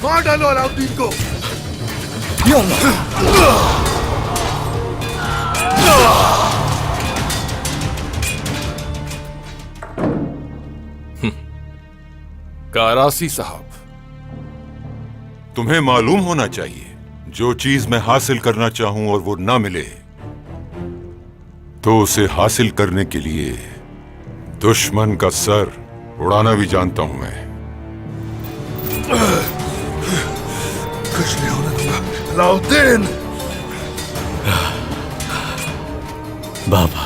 मार डालो अलाउद्दीन को। कारासी साहब, तुम्हें मालूम होना चाहिए, जो चीज मैं हासिल करना चाहूं और वो ना मिले, तो उसे हासिल करने के लिए दुश्मन का सर उड़ाना भी जानता हूं मैं। कुछ नहीं होने दूंगा अलाउद्दीन। बाबा,